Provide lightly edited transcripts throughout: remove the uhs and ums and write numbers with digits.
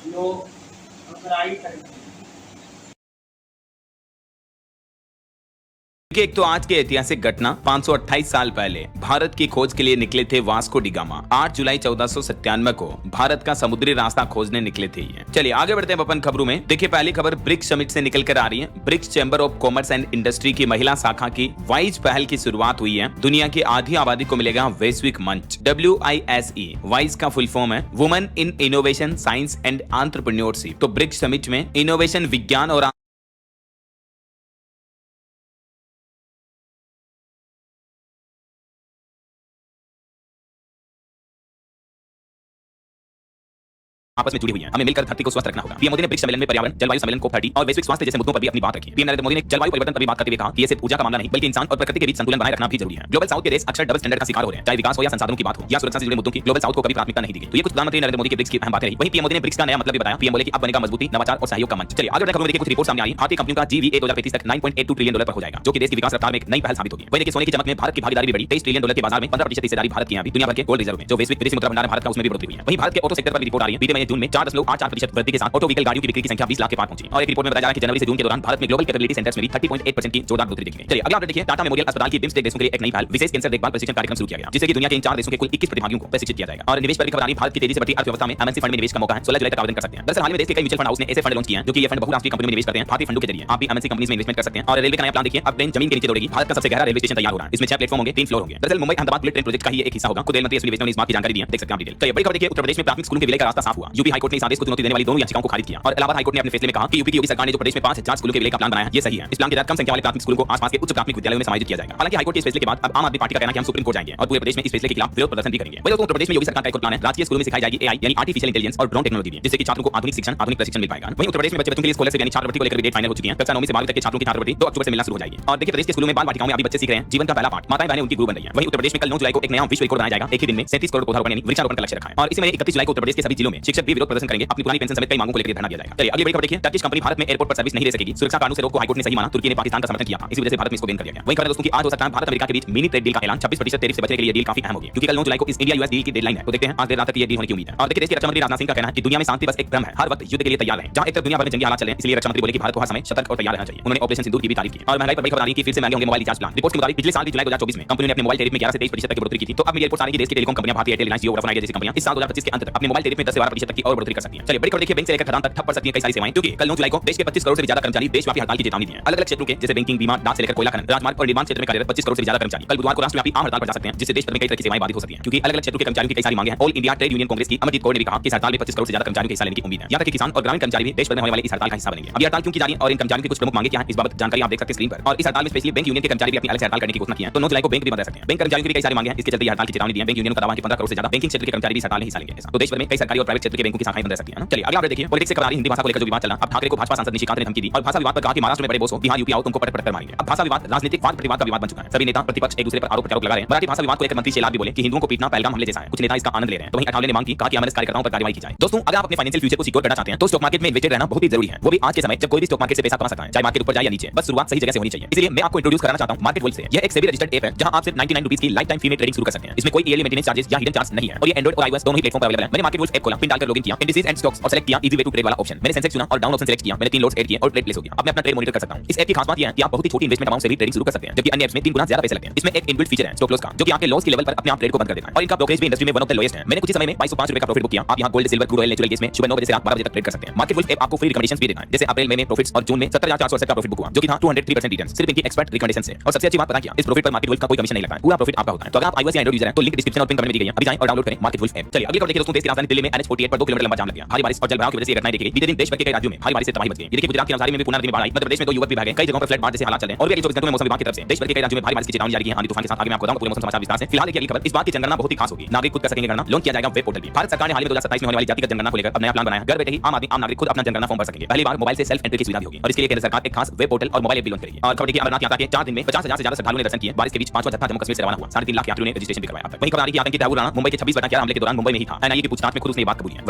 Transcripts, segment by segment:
लोग पढ़ाई करते हैं। देखिए, एक तो आज की ऐतिहासिक घटना 528 साल पहले भारत की खोज के लिए निकले थे वास्को डी गामा। 8 जुलाई 1497 को भारत का समुद्री रास्ता खोजने निकले थे ये। चलिए आगे बढ़ते हैं अपन खबरों में। देखिए, पहली खबर ब्रिक्स समिट से निकल कर आ रही है। BRICS chamber of commerce and industry की महिला शाखा की वाइज पहल की शुरुआत हुई है। दुनिया की आधी आबादी को मिलेगा वैश्विक मंच। WISE वाइज का फुल फॉर्म है women in innovation, science and entrepreneurship. तो ब्रिक्स समिट में इनोवेशन, विज्ञान और आपस में जुड़ी हुई हैं। हमें मिलकर धरती को स्वस्थ रखना होगा। पीएम मोदी ने ब्रिक्स सम्मेलन में पर्यावरण, जलवायु सम्मेलन COP30 और वैश्विक स्वास्थ्य जैसे मुद्दों पर भी अपनी बात रखी। पीएम नरेंद्र मोदी ने जलवायु परिवर्तन पर भी बात करते हुए कहा कि ये सिर्फ ऊर्जा का मामला नहीं बल्कि इंसान और प्रकृति के बीच संतुलन बनाए रखना भी जरूरी है। ग्लोबल साउथ के देश अक्सर डबल स्टैंडर्ड का शिकार हो रहे हैं, चाहे विकास हो या संसाधनों की बात हो या सुरक्षा से जुड़े मुद्दों की। ग्लोबल साउथ को कभी प्राथमिकता नहीं दी गई। तो ये कुछ प्रधानमंत्री नरेंद्र मोदी के ब्रिक्स की अहम बातें रही। वहीं पीएम मोदी ने ब्रिक्स का नया मतलब भी बताया। पीएम बोले कि अब बनेगा मजबूती, नवाचार और सहयोग का मंच। चलिए आगे बढ़ते हैं। देखिए, कुछ रिपोर्ट सामने आई। भारतीय कंपनियों का GVA 2035 तक $9.82 ट्रिलियन पर हो जाएगा, जो कि देश की विकास रफ्तार में एक नई पहल साबित होगी। वहीं देखिए, सोने की चमक में भारत की भागीदारी भी बढ़ी। $23 ट्रिलियन के बाजार में 15% हिस्सेदारी भारत की है। अभी दुनिया भर के गोल्ड रिजर्व में जो वैश्विक विदेशी मुद्रा भंडार है भारत का, उसमें भी बढ़ोतरी हुई है। वहीं भारत के ऑटो सेक्टर पर भी रिपोर्ट आ रही है। बीते महीने जून में 4.84% वृद्धि के साथ ऑटो व्हीकल गाड़ियों की बिक्री की संख्या 20 लाख के पार पहुंची। और एक रिपोर्ट में बताया जा रहा है कि जनवरी से जून के दौरान भारत में ग्लोबल कैपेबिलिटी सेंटर्स में भी 30.8% की जोरदार बढ़ोतरी देखी गई। चलिए अगला अपडेट देखिए। टाटा मेमोरियल अस्पताल की बिम्स्टेक देशों के लिए एक नई पहल विशेष कैंसर देखभाल प्रशिक्षण कार्यक्रम शुरू किया गया, जिससे कि दुनिया के इन 4 देशों के कुल 21 प्रतिभागियों को प्रशिक्षित किया जाएगा। और निवेश पर भी खबर आ रही है। भारत की तेजी से बढ़ती अर्थव्यवस्था में MNC फंड में निवेश का मौका है। 16 जुलाई तक आवेदन कर सकते हैं। दरअसल हाल में देश के कई म्यूचुअल फंड हाउस ने ऐसे फंड लॉन्च किए हैं जो कि ये फंड बहुराष्ट्रीय कंपनियों में निवेश करते हैं। भारतीय फंडों के जरिए आप भी MNC कंपनीज में इन्वेस्टमेंट कर सकते हैं। और रेलवे का नया प्लान देखिए, अब ट्रेन जमीन के नीचे दौड़ेगी। भारत का सबसे गहरा रेलवे स्टेशन तैयार हो रहा है। इसमें 6 प्लेटफॉर्म होंगे, 3 फ्लोर होंगे। दरअसल Mumbai Ahmedabad bullet train project का ही एक हिस्सा होगा। खुद रेल मंत्री एसवी वैष्णव ने इस बात की जानकारी दी है। देख सकते हैं आप डिटेल। चलिए बड़ी खबर देखिए। उत्तर प्रदेश में प्राथमिक स्कूलों के विलय का रास्ता साफ हुआ। यूपी हाईकोर्ट ने इस आदेश को चुनौती देने वाली दोनों याचिकाओं को खारिज किया। और इलाहाबाद हाईकोर्ट ने अपने फैसले में कहा कि यूपी की योगी सरकार ने जो प्रदेश में 5000 स्कूलों के विलय का प्लान बनाया है, ये सही है। इस प्लान के तहत कम संख्या वाले प्राथमिक स्कूलों को आसपास के उच्च प्राथमिक विद्यालयों में समायोजित किया जाएगा। हालांकि हाईकोर्ट के इस फैसले के बाद अब आम आदमी पार्टी का कहना है कि हम सुप्रीम कोर्ट जाएंगे और पूरे प्रदेश में इस फैसले के खिलाफ विरोध प्रदर्शन भी करेंगे। वहीं उत्तर प्रदेश में योगी सरकार का एक और प्लान है। राजकीय स्कूलों में सिखाई जाएगी AI यानी आर्टिफिशियल इंटेलिजेंस और ड्रोन टेक्नोलॉजी, जिससे कि छात्रों को आधुनिक शिक्षण, आधुनिक प्रशिक्षण मिल पाएगा। वहीं उत्तर प्रदेश में बच्चों के लिए स्कॉलरशिप यानी छात्रवृत्ति को लेकर भी डेट फाइनल हो चुकी है। कक्षा 9 से 12 तक के छात्रों की छात्रवृत्ति 2 अक्टूबर से मिलना शुरू हो जाएगी। और देखिए, प्रदेश के स्कूलों में बाल बालिकाओं में अभी बच्चे सीख रहे हैं जीवन का पहला पाठ। माताएं बहनें उनकी गुरु बन रही हैं। वहीं उत्तर प्रदेश में कल 9 जुलाई को एक नया विश्व रिकॉर्ड बनाया जाएगा। एक ही दिन में 37 करोड़ पौधारोपण यानी वृक्षारोपण का लक्ष्य रखा है। और इसी महीने 31 जुलाई को उत्तर प्रदेश के सभी जिलों में शिक्षक भी विरोध प्रदर्शन करेंगे। अपनी पुरानी पेंशन समेत कई मांगों को लेकर धरना दिया जाएगा। चलिए अगली बड़ी खबर देखिए। टर्किश कंपनी भारत में एयरपोर्ट पर सर्विस नहीं दे सकेगी। सुरक्षा कारणों से रोक को हाईकोर्ट ने सही माना। तुर्की ने पाकिस्तान का समर्थन किया था, इसी वजह से भारत में इसको बैन कर दिया गया। वहीं खबर दोस्तों की आज हो सकता है भारत अमेरिका के बीच मिनी ट्रेड डील का ऐलान। 26% टैरिफ से बचने के लिए डील काफी अहम होगी, क्योंकि कल 9 जुलाई को इस इंडिया US डील की डेडलाइन है। तो देखते हैं आज देर रात तक ये डील होने की उम्मीद है। और देखिए, देश के रक्षा मंत्री राजनाथ सिंह का कहना है कि दुनिया में शांति बस एक भ्रम है, हर वक्त युद्ध के लिए तैयार रहें। जहां एक तरफ दुनिया भर में जंगी हालात चल रहे हैं, इसलिए रक्षा मंत्री बोले कि भारत को हर समय सतर्क और तैयार रहना चाहिए। उन्होंने ऑपरेशन सिंदूर की भी तारीफ की। और महंगाई पर बड़ी खबर आ रही है कि फिर से महंगे होंगे मोबाइल रिचार्ज प्लान। रिपोर्ट के मुताबिक पिछले साल जुलाई 2024 में कंपनी ने अपने मोबाइल टैरिफ में 11 से 23% तक की बढ़ोतरी की थी। तो अब ये रिपोर्ट आ रही है कि देश की टेलीकॉम कंपनियां भारतीय एयरटेल, रिलायंस, जियो, वोडाफोन आइडिया जैसी कंपनियां इस साल 2025 के अंत तक अपने मोबाइल टैरिफ में 10 से 12% तक की और बढ़ोतरी कर सकती हैं। चलिए बड़ी खबर देखिए। बैंक से लेकर खदान तक ठप पड़ सकती है कई सारी सेवाएं, क्योंकि कल 9 जुलाई को देश के 25 करोड़ से भी ज्यादा कर्मचारी देशव्यापी हड़ताल की चेतावनी दी है। अलग अलग क्षेत्रों के जैसे बैंकिंग, बीमा, डाक से लेकर कोयला खनन, राजमार्ग और निर्माण क्षेत्र में कार्यरत 25 करोड़ से ज्यादा कर्मचारी कल बुधवार को राष्ट्रव्यापी आम हड़ताल पर जा सकते हैं, जिससे देश भर में कई तरह की सेवाएं बाधित हो सकती हैं। क्योंकि अलग अलग क्षेत्रों के कर्मचारियों की कई सारी मांगे हैं। All India trade union Congress की अमरजीत कौर ने भी कहा कि इस हड़ताल में 25 करोड़ से ज्यादा कर्मचारियों के हिस्सा लेने की उम्मीद है। यहाँ तक कि किसान और ग्रामीण कर्मचारी भी देश भर में होने वाले इस हड़ताल का हिस्सा बनेंगे। अब ये हड़ताल क्यों की जा रही है और इन कर्मचारियों की कुछ प्रमुख मांगे क्या है, इस बाबत जानकारी आप देख सकते हैं स्क्रीन पर। और इस हड़ताल में स्पेशली बैंक यूनियन के कर्मचारी भी अपनी अलग से हड़ताल करने की घोषणा की है। तो 9 जुलाई को बैंक भी बंद रह सकते हैं। बैंक कर्मचारियों की भी कई सारी मांगे हैं, इसके चलते ये हड़ताल की चेतावनी दी है। बैंक यूनियन का दावा है कि 15 करोड़ से ज्यादा बैंकिंग क्षेत्र के कर्मचारी भी हड़ताल में हिस्सा लेंगे। तो देश भर में कई सरकारी और प्राइवेट क्षेत्र के बैंकों की शाखाएं बंद रह सकती हैं। चलिए अगला अपडेट देखिए। पॉलिटिक्स से खबर आ रही है। हिंदी भाषा को लेकर जो विवाद चला, अब ठाकरे को भाजपा सांसद निशिकांत ने धमकी दी और भाषा विवाद पर कहा कि महाराष्ट्र में बड़े बोस हो, बिहार यूपी आओ तुमको पटक पटक कर मारेंगे। अब भाषा विवाद राजनीतिक वाद प्रतिवाद का विवाद बन चुका है। सभी नेता प्रतिपक्ष एक दूसरे पर आरोप प्रत्यारोप लगा रहे हैं। मराठी भाषा विवाद को लेकर मंत्री शेलार भी बोले कि हिंदुओं को पीटना पहलगाम हमले जैसा है। कुछ नेता इसका आनंद ले रहे हैं। तो वहीं अठावले ने मांग की, कहा कि एमएनएस कार्यकर्ताओं पर कार्रवाई की जाए। दोस्तों, अगर आप अपने फाइनेंशियल फ्यूचर को सिक्योर करना चाहते हैं तो स्टॉक मार्केट में इन्वेस्टेड रहना बहुत ही जरूरी है, वो भी आज के समय जब कोई भी स्टॉक मार्केट से पैसा कमा सकता है, चाहे मार्केट ऊपर जाए या नीचे। बस शुरुआत सही जगह से होनी चाहिए। इसलिए मैं आपको इंट्रोड्यूस कराना चाहता हूं मार्केट वुल्फ से। यह एक सेबी रजिस्टर्ड ऐप है जहां आप सिर्फ 99 रुपीस की लाइफ टाइम फी में ट्रेडिंग शुरू कर सकते हैं। इसमें कोई ईयरली मेंटेनेंस चार्जेस या हिडन चार्ज नहीं है और ये एंड्रॉइड और iOS दोनों ही प्लेटफॉर्म पर अवेलेबल है। मैंने मार्केट वुल्फ ऐप खोला, पिन डालकर लॉगिन किया, इंडिसेस एंड स्टॉक्स और सेलेक्ट किया इजी वे टू ट्रेड वाला ऑप्शन। मैंने सेंसेक्स चुना और डाउन ऑप्शन सेलेक्ट किया। मैंने 3 लॉट्स ऐड किए और ट्रेड प्लेस हो गया। अब मैं अपना ट्रेड मॉनिटर कर सकता हूं। इस ऐप की खास बात यह है कि आप बहुत ही छोटी इन्वेस्टमेंट अमाउंट से भी ट्रेडिंग शुरू कर सकते हैं, जबकि अन्य ऐप्स में 3 गुना ज्यादा पैसे लगते हैं। इसमें एक इनबिल्ट फीचर है स्टॉप लॉस का, जो कि आपके लॉस की लेवल पर अपने आप ट्रेड को बंद कर देता है। और इनका ब्रोकरेज भी इंडस्ट्री में वन ऑफ द लोएस्ट है। मैंने कुछ ही समय में 2205 रुपए का प्रॉफिट बुक किया। आप यहां gold, silver, crude oil, natural gas में सुबह 9 बजे से रात 12 बजे तक ट्रेड कर सकते हैं। मार्केट वुल्फ ऐप आपको फ्री रिकमेंडेशंस भी देता है, जैसे अप्रैल मई में प्रॉफिट्स और जून में 70480 का प्रॉफिट बुक हुआ, जो कि था 203% रिटर्न सिर्फ इनकी एक्सपर्ट रिकमेंडेशन से। और सबसे अच्छी बात पता क्या, इस प्रॉफिट पर मार्केट वुल्फ का कोई कमीशन नहीं लगता है, पूरा प्रॉफिट आपका होता है। तो अगर आप iOS या एंड्रॉइड यूजर हैं तो लिंक डिस्क्रिप्शन और पिन कमेंट में दी गई है, अभी जाएं और डाउनलोड करें मार्केट वुल्फ ऐप। चलिए अगली खबर देखिए दोस्तों। देश की राजधानी दिल्ली में NH48 पर 2 किलोमीटर लंबा जाम लग गया। भारी बारिश और जलभराव की वजह से ये घटनाएं देखी गई। बीते दिन देश भर के कई राज्यों में भारी बारिश से तबाही मच गई। ये देखिए, गुजरात की नवसारी में भी पूर्ण नदी में बाढ़ आई। मध्य प्रदेश में 2 युवक भी भागे। कई जगहों पर फ्लड बाढ़ जैसे हालात चल रहे हैं। और अगले 24 घंटों में मौसम विभाग की तरफ से देश भर के कई राज्यों में भारी बारिश की चेतावनी जारी की है। आंधी तूफान के साथ आगे मैं आपको बताऊंगा पूरे मौसम समाचार विस्तार से। फिलहाल देखिए अगली खबर। इस बात की जनगणना बहुत ही खास होगी। नागरिक खुद कर सकेंगे गणना, लॉन्च किया जाएगा वेब पोर्टल भी। भारत सरकार ने हाल ही में 2027 में होने वाली जातिगत जनगणना को लेकर अब नया प्लान बनाया है। घर बैठे ही आम नागरिक खुद अपना जनगणना फॉर्म भर सकेंगे। पहली बार मोबाइल से सेल्फ एंट्री की सुविधा भी होगी और इसके लिए केंद्र सरकार एक खास वेब पोर्टल और मोबाइल ऐप भी लॉन्च करेगी। और खबर देखिए, अमरनाथ यात्रा के 4 दिन में 50,000 से ज्यादा श्रद्धालुओं ने दर्शन किए। बारिश के बीच 5वां जत्था जम्मू कश्मीर से रवाना हुआ। 3.5 लाख यात्रियों ने रजिस्ट्रेशन भी करवाया। वही खबर आ रही है कि आतंकी तैमूर राणा मुंबई के 26 बटा 11 हमले के दौरान मुंबई में ही था। एनआईए की पूछताछ में खुद उसने ये बात कबूली है।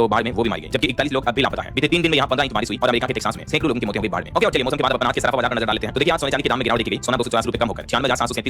तो बाढ़ में वो भी मारे गए, जबकि 41 लोग अब भी लापता हैं। बीते 3 दिन में यहाँ 15 इंच बारिश हुई और अमेरिका के टेक्सास में सैकड़ों लोगों की मौत हो गई बाढ़ में। ओके, और चलिए मौसम के बाद अपना आज के सराफा बाजार का नजर डाल लेते हैं। तो देखिए आज सोने चांदी के दाम में गिरावट देखी गई। सोना 250 रुपए कम होकर 96,737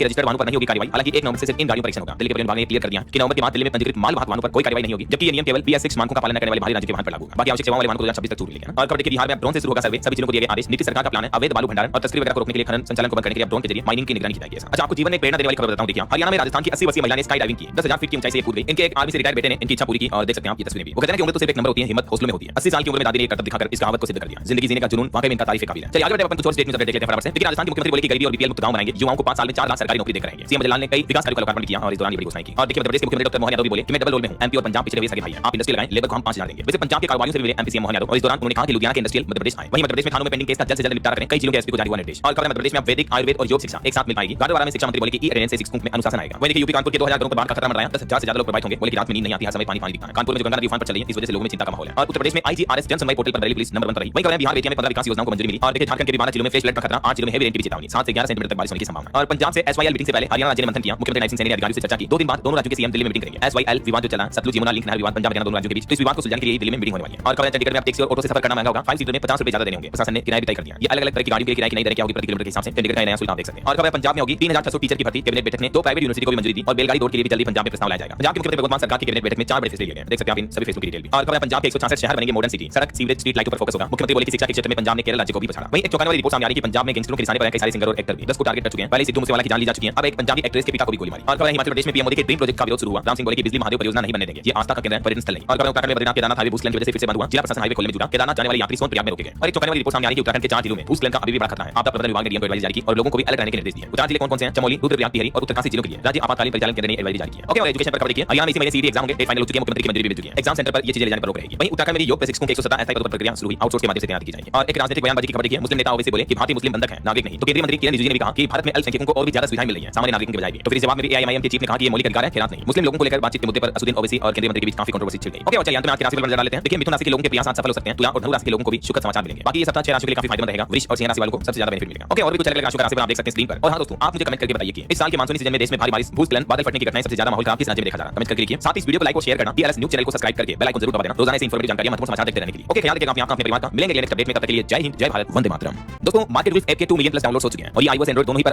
के रजिस्टर्ड वाहनों पर नहीं होगी कार्रवाई। हालांकि 1 नवंबर से सिर्फ इन गाड़ियों पर परीक्षण होगा। दिल्ली के परिवहन विभाग ने क्लियर कर दिया कि नवंबर के बाद दिल्ली में पंजीकृत माल वाहक वाहनों पर कोई कार्रवाई नहीं होगी, जबकि ये नियम केवल PS6 मानकों का पालन न करने वाले भारी राज्यों के वाहन पर लागू होगा। बाकी आवश्यक सेवाओं वाले वाहन को 2026 तक छूट मिलेगी। और खबर देखिए, बिहार में ड्रोन से शुरू होगा सर्वे, सभी जिलों को दिए गए आदेश। नीतीश सरकार का प्लान है अवैध बालू भंडारण और तस्करी वगैरह को रोकने के लिए खनन संचालन को बंद करने के लिए ड्रोन के जरिए माइनिंग की निगरानी की जाएगी। अच्छा, आपको जीवन में प्रेरणा देने वाली खबर बताऊं। देखिए, हरियाणा में राजस्थान की 80 वर्षीय महिला ने स्काई डाइविंग की, 10,000 फीट की ऊंचाई से कूद गई। इनके एक आर्मी से रिटायर्ड बेटे ने इनकी इच्छा पूरी की और देख सकते हैं आप ये तस्वीरें भी। वो कहते हैं कि उम्र तो सिर्फ एक नंबर होती है, हिम्मत हौसले में होती है। 80 साल की उम्र में दादी ने करतब दिखाकर इस कहावत को सिद्ध कर दिया। जिंदगी जीने का जुनून वाकई में इनका तारीफ काबिल है। चलिए आगे बढ़ते हैं, अपन कुछ और स्टेट न्यूज़ अपडेट देख लेते हैं फटाफट से। देखिए, राजस्थान के मुख्यमंत्री बोले कि गरीबी और बीपीएल मुक्त गांव बनाएंगे, युवाओं को 5 साल में 4 लाख सरकारी नौकरी देकर रहेंगे। सीएम जलाल ने कई विकास कार्यों का लोकार्पण किया और इस दौरान ये बड़ी घोषणाएं की। और देखिए, मध्य प्रदेश के मुख्यमंत्री डॉक्टर मोहन यादव भी बोले कि मैं डबल रोल में हूं, एमपी और पंजाब पिछड़े हुए सगे भाई हैं, आप इंडस्ट्री लगाएं, लेबर को हम 5,000 देंगे। वैसे पंजाब के कारोबारियों से भी मिले एमपी सीएम मोहन यादव और इस दौरान उन्होंने कहा कि लुधियाना के इंडस्ट्रियल मध्य प्रदेश आए। वहीं मध्य प्रदेश में थानों में पेंडिंग केस का जल्द से जल्द निपटारा करें, कई जिलों के एसपी को जारी हुआ निर्देश। और खबर मध्य प्रदेश में वैदिक आयुर्वेद और योग शिक्षा एक साथ मिल पाएगी। गाड़ीवाड़ा में शिक्षा मंत्री बोले कि ई-अटेंडेंस से शिक्षकों में अनुशासन आएगा। वहीं देखिए, यूपी कानपुर के 2000 घरों पर बाढ़ का खतरा मंडराया, 10,000 से ज्यादा लोग प्रभावित होंगे। बोले कि रात में नींद नहीं आती, हर समय पानी पानी दिखता है। कानपुर में जो गंगा नदी उफान पर चल रही है, इस वजह से लोगों में चिंता का माहौल है। और उत्तर प्रदेश में IGRS जन सुनवाई पोर्टल पर दिल्ली पुलिस नंबर 1 पर रही। वहीं खबर है, बिहार बेतिया में 15 विकास योजनाओं को मंजूरी मिली। और देखिए, झारखंड के 12 जिलों में फ्लैश फ्लड का खतरा, 8 जिलों में हेवी रेन की भी चेतावनी, 7 से 11 सेंटीमीटर तक बारिश होने की संभावना। और पंजाब से SYL मीटिंग से पहले हरियाणा राज्य ने मंथन किया। मुख्यमंत्री नायब सिंह सैनी ने अधिकारियों से चर्चा की। 2 दिन बाद दोनों राज्यों के सीएम दिल्ली में मीटिंग करेंगे। SYL विवाद जो चला, सतलुज यमुना लिंक नहर विवाद पंजाब हरियाणा दोनों राज्यों के बीच, तो इस विवाद को सुलझाने के लिए दिल्ली में मीटिंग होने वाली है। और खबर है, चंडीगढ़ में अब टैक्सी और ऑटो से सफर करना महंगा होगा, 5 सीटर में 50 रुपए ज्यादा देने होंगे। प्रशासन ने किराया भी तय कर दिया। ये अलग अलग तरह की गाड़ियों के किराए की नई दरें क्या होगी प्रति किलोमीटर के हिसाब से, चंडीगढ़ का नया सुल्तान देख सकते हैं। और खबर है, पंजाब में होगी 3,600 टीचर की भर्ती। कैबिनेट बैठक ने 2 प्राइवेट यूनिवर्सिटी को भी मंजूरी दी और बैलगाड़ी दौड़ के लिए भी जल्दी पंजाब में प्रस्ताव लाया जाएगा। पंजाब के मुख्यमंत्री भगवंत मान सरकार की कैबिनेट बैठक में 4 बड़े फैसले लिए गए हैं, देख सकते हैं आप इन सभी फैसलों की डिटेल भी। और खबर है, पंजाब के 166 शहर बनेंगे मॉडर्न सिटी, सड़क सीवरेज स्ट्रीट लाइटों पर फोकस होगा। मुख्यमंत्री बोले कि शिक्षा के क्षेत्र में पंजाब ने केरल राज्य को भी पछाड़ा। वहीं एक चौंकाने वाली रिपोर्ट सामने आ रही है कि पंजाब में गैंगस्टरों के निशाने पर कई सारे सिंगर और एक्टर भी 10 को टारगेट कर चुके हैं। पहले सिद्धू मूसेवाला की जान ली जा चुकी है, अब एक पंजाबी एक्ट्रेस के पिता को भी गोली मारी। और खबर है, हिमाचल प्रदेश में पीएम मोदी के ड्रीम प्रोजेक्ट का विरोध शुरू हुआ। राम सिंह बोले कि बिजली महादेव परियोजना नहीं बनने देंगे, ये आस्था का केंद्र है, पर्यटन स्थल नहीं। और खबर है, उत्तराखंड में बद्रीनाथ केदारनाथ हाईवे भूस्खलन की वजह से फिर से बंद हुआ, जिला प्रशासन हाईवे खोलने में जुटा। केदारनाथ जाने वाले यात्री सोनप्रयाग में रोके गए। और एक चौंकाने वाली रिपोर्ट सामने आ रही है कि उत्तराखंड के 4 जिलों में भूस्खलन का अभी भी बड़ा खतरा है। आपदा प्रबंधन विभाग ने डीएम को एडवाइजरी जारी की और लोगों को भी अलर्ट रहने के निर्देश दिए। उत्तराखंड जिले कौन-कौन से हैं? चमोली, रुद्रप्रयाग, टिहरी और उत्तरकाशी जिलों के लिए राज्य आपातकालीन परिचालन केंद्र ने एडवाइजरी जारी की है। ओके, और एजुकेशन पर खबर देखिए, हरियाणा में इसी महीने सीईटी एग्जाम होंगे, डेट फाइनल हो चुकी है, मुख्यमंत्री की मंजूरी भी मिल चुकी है। एग्जाम सेंटर पर ये चीजें ले जाने पर रोक रहेगी। वहीं उत्तराखंड में योग प्रशिक्षकों के 117 अस्थायी पदों पर प्रक्रिया शुरू हुई, आउटसोर्स के माध्यम से तैनाती की जाएगी। और एक राजनीतिक बयानबाजी की खबर देखिए, मुस्लिम नेता ओवैसी बोले कि भारतीय मुस्लिम बंधक है, नागरिक नहीं। तो केंद्रीय मंत्री किरण रिजिजू ने भी कहा कि भारत में अल्पसंख्यकों को और भी ज्यादा सुविधाएं मिल रही हैं, सामान्य नागरिकों के बजाय भी। तो फिर इस जवाब में भी AIMIM के चीफ ने कहा कि ये मौलिक अधिकार है, खैरात नहीं। मुस्लिम लोगों को लेकर बातचीत के मुद्दे पर असुद्दीन ओवैसी और केंद्रीय मंत्री के बीच काफी कंट्रोवर्सी छिड़ गई। ओके, और चलिए अंत में आज के राशि पर नजर डाल लेते हैं। देखिए, मिथुन राशि के लोगों के प्रयास आज सफल हो सकते हैं। तुला और धनु राशि के लोगों को भी सुखद समाचार मिलेंगे। बाकी ये सप्ताह 6 राशियों के लिए काफी फायदेमंद रहेगा। वृष और सिंह राशि वालों को सबसे ज्यादा बेनिफिट मिलेगा। ओके, और भी कुछ अलग-अलग राशियों का राशि पर आप देख सकते हैं स्क्रीन पर। और हां दोस्तों, आप मुझे कमेंट करके बताइए कि इस साल के मानसूनी सीजन में देश में भारी बारिश, भूस्खलन, बादल फटने की घटनाएं सबसे ज्यादा माहौल खराब किस राज्य में देखा जा रहा है? कमेंट करके लिखिए। साथ ही इस वीडियो को लाइक और शेयर करना, TLS न्यूज़ चैनल को सब्सक्राइब करके बेल आइकन जरूर दबा देना। रोजाना से इंफॉर्मेटिव जानकारी, महत्वपूर्ण समाचार देखते रहने के लिए। ओके, ख्याल रखिएगा अपने परिवार का। मिलेंगे नेक्स्ट अपडेट में, तब तक के लिए जय हिंद, जय भारत, वंदे मातरम। दोस्तों, मार्केट विद ऐप के 2 मिलियन प्लस डाउनलोड्स हो चुके हैं और ये iOS एंड्रॉइड दोनों ही पर